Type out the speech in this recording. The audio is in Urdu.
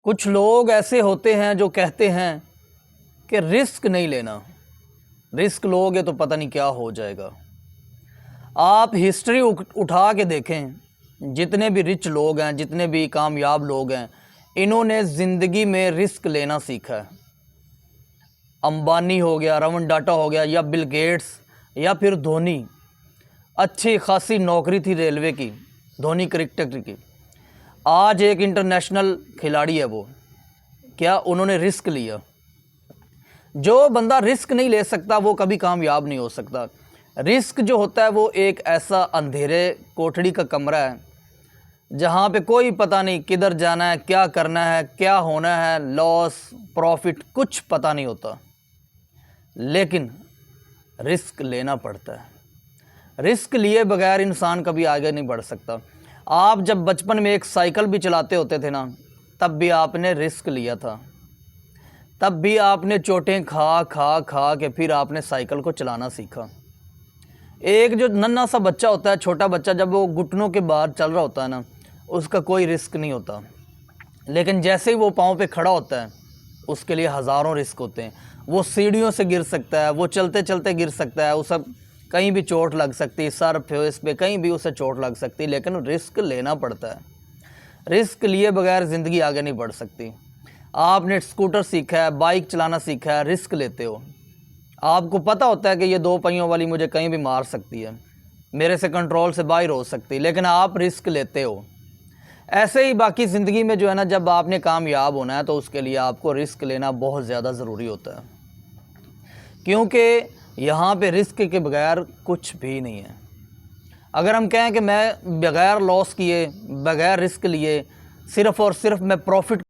کچھ لوگ ایسے ہوتے ہیں جو کہتے ہیں کہ رسک نہیں لینا، رسک لوگے تو پتہ نہیں کیا ہو جائے گا۔ آپ ہسٹری اٹھا کے دیکھیں، جتنے بھی رچ لوگ ہیں، جتنے بھی کامیاب لوگ ہیں، انہوں نے زندگی میں رسک لینا سیکھا ہے۔ امبانی ہو گیا، رتن ٹاٹا ہو گیا، یا بل گیٹس، یا پھر دھونی، اچھی خاصی نوکری تھی ریلوے کی، دھونی کرکٹر کی، آج ایک انٹرنیشنل کھلاڑی ہے وہ۔ کیا انہوں نے رسک لیا؟ جو بندہ رسک نہیں لے سکتا وہ کبھی کامیاب نہیں ہو سکتا۔ رسک جو ہوتا ہے وہ ایک ایسا اندھیرے کوٹھڑی کا کمرہ ہے جہاں پہ کوئی پتہ نہیں کدھر جانا ہے، کیا کرنا ہے، کیا ہونا ہے، لاس پروفٹ کچھ پتہ نہیں ہوتا، لیکن رسک لینا پڑتا ہے۔ رسک لیے بغیر انسان کبھی آگے نہیں بڑھ سکتا۔ آپ جب بچپن میں ایک سائیکل بھی چلاتے ہوتے تھے نا، تب بھی آپ نے رسک لیا تھا، تب بھی آپ نے چوٹیں کھا کھا کھا کے پھر آپ نے سائیکل کو چلانا سیکھا۔ ایک جو ننھا سا بچہ ہوتا ہے، چھوٹا بچہ، جب وہ گھٹنوں کے باہر چل رہا ہوتا ہے نا، اس کا کوئی رسک نہیں ہوتا، لیکن جیسے ہی وہ پاؤں پہ کھڑا ہوتا ہے اس کے لیے ہزاروں رسک ہوتے ہیں۔ وہ سیڑھیوں سے گر سکتا ہے، وہ چلتے چلتے گر سکتا ہے، اسے کہیں بھی چوٹ لگ سکتی، سر فیس پہ کہیں بھی اسے چوٹ لگ سکتی، لیکن رسک لینا پڑتا ہے۔ رسک لیے بغیر زندگی آگے نہیں بڑھ سکتی۔ آپ نے اسکوٹر سیکھا ہے، بائک چلانا سیکھا ہے، رسک لیتے ہو۔ آپ کو پتہ ہوتا ہے کہ یہ 2 پہیوں والی مجھے کہیں بھی مار سکتی ہے، میرے سے کنٹرول سے باہر ہو سکتی، لیکن آپ رسک لیتے ہو۔ ایسے ہی باقی زندگی میں جو ہے نا، جب آپ نے کامیاب ہونا ہے تو اس کے لیے آپ کو رسک لینا بہت زیادہ ضروری ہوتا ہے، کیونکہ یہاں پہ رسک کے بغیر کچھ بھی نہیں ہے۔ اگر ہم کہیں کہ میں بغیر لاس کیے، بغیر رسک لیے، صرف اور صرف میں پروفٹ